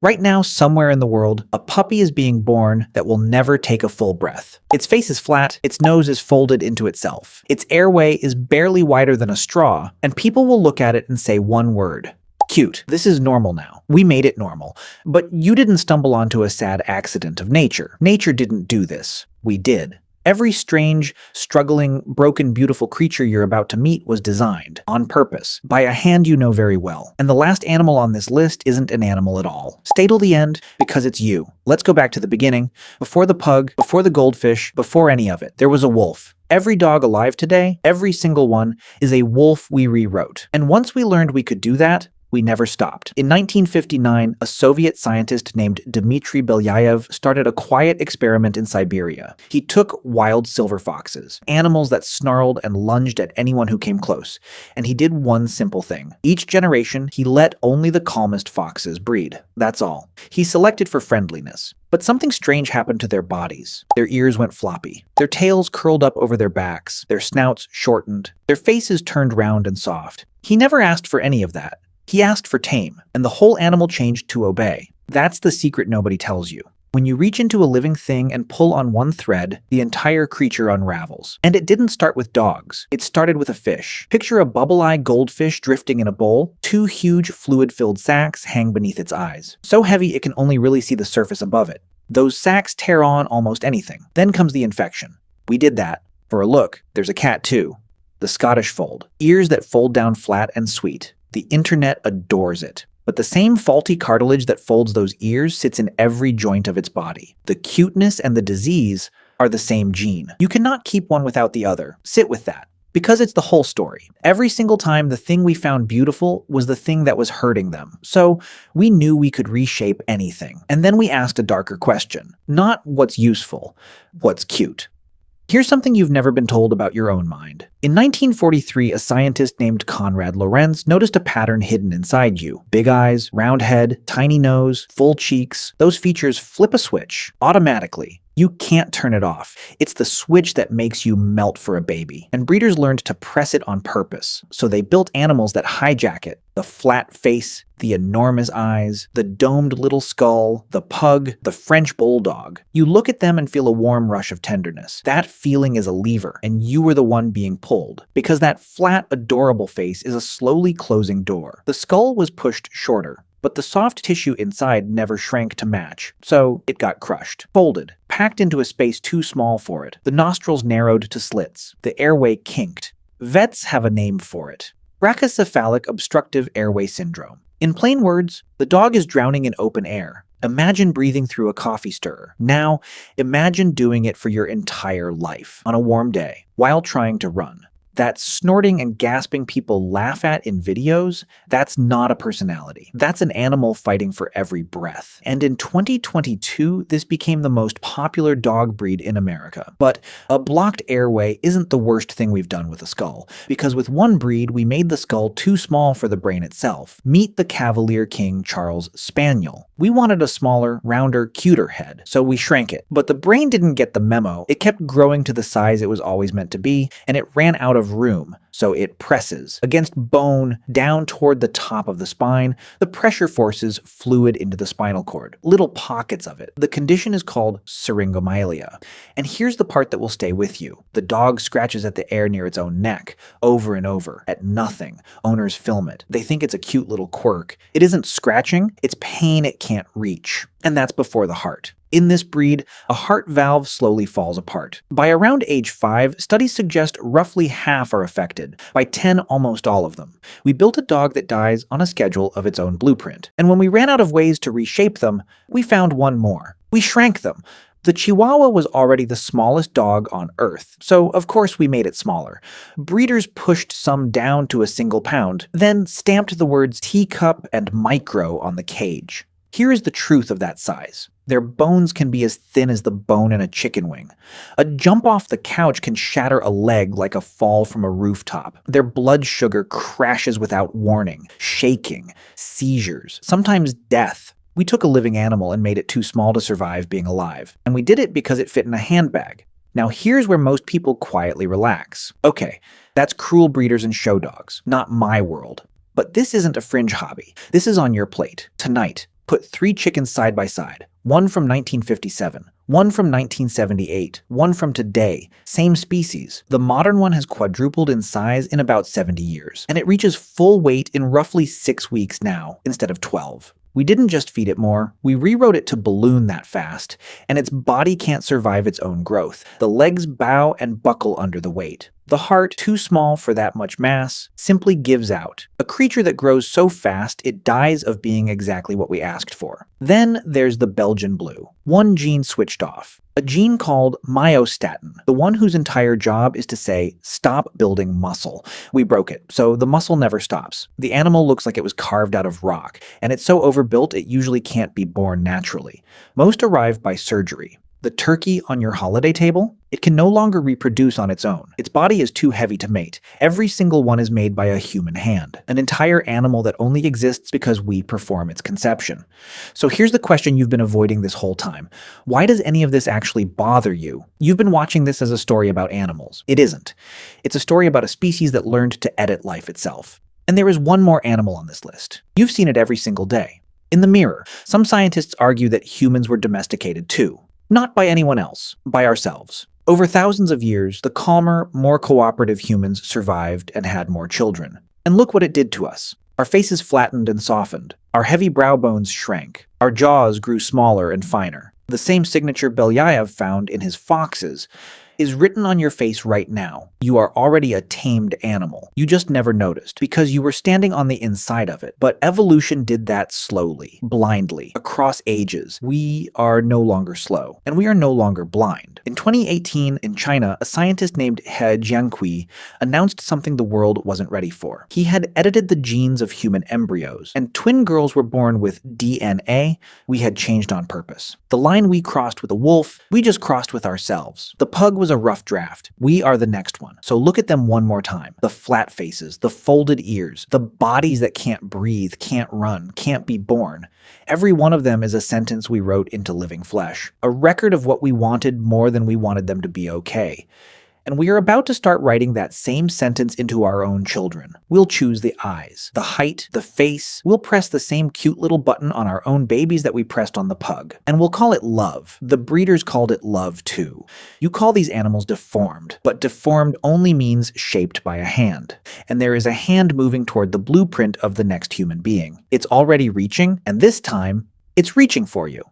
Right now, somewhere in the world, a puppy is being born that will never take a full breath. Its face is flat, its nose is folded into itself, its airway is barely wider than a straw, and people will look at it and say one word: cute. This is normal now. We made it normal. But you didn't stumble onto a sad accident of nature. Nature didn't do this. We did. Every strange, struggling, broken, beautiful creature you're about to meet was designed, on purpose, by a hand you know very well. And the last animal on this list isn't an animal at all. Stay till the end, because it's you. Let's go back to the beginning. Before the pug, before the goldfish, before any of it, there was a wolf. Every dog alive today, every single one, is a wolf we rewrote. And once we learned we could do that, we never stopped. In 1959, a Soviet scientist named Dmitry Belyaev started a quiet experiment in Siberia. He took wild silver foxes, animals that snarled and lunged at anyone who came close, and he did one simple thing. Each generation, he let only the calmest foxes breed. That's all. He selected for friendliness. But something strange happened to their bodies. Their ears went floppy. Their tails curled up over their backs. Their snouts shortened. Their faces turned round and soft. He never asked for any of that. He asked for tame, and the whole animal changed to obey. That's the secret nobody tells you. When you reach into a living thing and pull on one thread, the entire creature unravels. And it didn't start with dogs. It started with a fish. Picture a bubble-eyed goldfish drifting in a bowl. Two huge fluid-filled sacs hang beneath its eyes. So heavy it can only really see the surface above it. Those sacs tear on almost anything. Then comes the infection. We did that. For a look, there's a cat too. The Scottish fold. Ears that fold down flat and sweet. The internet adores it. But the same faulty cartilage that folds those ears sits in every joint of its body. The cuteness and the disease are the same gene. You cannot keep one without the other. Sit with that. Because it's the whole story. Every single time the thing we found beautiful was the thing that was hurting them. So we knew we could reshape anything. And then we asked a darker question. Not what's useful, what's cute. Here's something you've never been told about your own mind. In 1943, a scientist named Konrad Lorenz noticed a pattern hidden inside you. Big eyes, round head, tiny nose, full cheeks. Those features flip a switch automatically. You can't turn it off. It's the switch that makes you melt for a baby. And breeders learned to press it on purpose. So they built animals that hijack it. The flat face, the enormous eyes, the domed little skull, the pug, the French Bulldog. You look at them and feel a warm rush of tenderness. That feeling is a lever, and you were the one being pulled. Because that flat, adorable face is a slowly closing door. The skull was pushed shorter, but the soft tissue inside never shrank to match, so it got crushed, folded, packed into a space too small for it. The nostrils narrowed to slits. The airway kinked. Vets have a name for it. Brachycephalic obstructive airway syndrome. In plain words, the dog is drowning in open air. Imagine breathing through a coffee stirrer. Now, imagine doing it for your entire life, on a warm day, while trying to run. That snorting and gasping people laugh at in videos, that's not a personality. That's an animal fighting for every breath. And in 2022, this became the most popular dog breed in America. But a blocked airway isn't the worst thing we've done with a skull, because with one breed, we made the skull too small for the brain itself. Meet the Cavalier King Charles Spaniel. We wanted a smaller, rounder, cuter head, so we shrank it. But the brain didn't get the memo. It kept growing to the size it was always meant to be, and it ran out of room, so it presses against bone down toward the top of the spine. The pressure forces fluid into the spinal cord, little pockets of it. The condition is called syringomyelia. And here's the part that will stay with you. The dog scratches at the air near its own neck, over and over, at nothing. Owners film it. They think it's a cute little quirk. It isn't scratching, it's pain it can't reach. And that's before the heart. In this breed, a heart valve slowly falls apart. By around age 5, studies suggest roughly half are affected. By 10, almost all of them. We built a dog that dies on a schedule of its own blueprint. And when we ran out of ways to reshape them, we found one more. We shrank them. The Chihuahua was already the smallest dog on Earth, so of course we made it smaller. Breeders pushed some down to a single pound, then stamped the words teacup and micro on the cage. Here is the truth of that size. Their bones can be as thin as the bone in a chicken wing. A jump off the couch can shatter a leg like a fall from a rooftop. Their blood sugar crashes without warning, shaking, seizures, sometimes death. We took a living animal and made it too small to survive being alive. And we did it because it fit in a handbag. Now here's where most people quietly relax. Okay, that's cruel breeders and show dogs, not my world. But this isn't a fringe hobby. This is on your plate, tonight. Put 3 chickens side by side, one from 1957, one from 1978, one from today, same species. The modern one has quadrupled in size in about 70 years, and it reaches full weight in roughly 6 weeks now, instead of 12. We didn't just feed it more, we rewrote it to balloon that fast, and its body can't survive its own growth. The legs bow and buckle under the weight. The heart, too small for that much mass, simply gives out. A creature that grows so fast it dies of being exactly what we asked for. Then there's the Belgian Blue. One gene switched off. A gene called myostatin, the one whose entire job is to say, stop building muscle. We broke it, so the muscle never stops. The animal looks like it was carved out of rock, and it's so overbuilt it usually can't be born naturally. Most arrive by surgery. The turkey on your holiday table? It can no longer reproduce on its own. Its body is too heavy to mate. Every single one is made by a human hand, an entire animal that only exists because we perform its conception. So here's the question you've been avoiding this whole time. Why does any of this actually bother you? You've been watching this as a story about animals. It isn't. It's a story about a species that learned to edit life itself. And there is one more animal on this list. You've seen it every single day. In the mirror, some scientists argue that humans were domesticated too. Not by anyone else, by ourselves. Over thousands of years, the calmer, more cooperative humans survived and had more children. And look what it did to us. Our faces flattened and softened. Our heavy brow bones shrank. Our jaws grew smaller and finer. The same signature Belyaev found in his foxes is written on your face right now. You are already a tamed animal. You just never noticed because you were standing on the inside of it. But evolution did that slowly, blindly, across ages. We are no longer slow, and we are no longer blind. In 2018, in China, a scientist named He Jiankui announced something the world wasn't ready for. He had edited the genes of human embryos, and twin girls were born with DNA we had changed on purpose. The line we crossed with a wolf, we just crossed with ourselves. The pug was a rough draft. We are the next one. So look at them one more time. The flat faces, the folded ears, the bodies that can't breathe, can't run, can't be born. Every one of them is a sentence we wrote into living flesh. A record of what we wanted more than we wanted them to be okay. And we are about to start writing that same sentence into our own children. We'll choose the eyes, the height, the face. We'll press the same cute little button on our own babies that we pressed on the pug. And we'll call it love. The breeders called it love too. You call these animals deformed, but deformed only means shaped by a hand. And there is a hand moving toward the blueprint of the next human being. It's already reaching, and this time, it's reaching for you.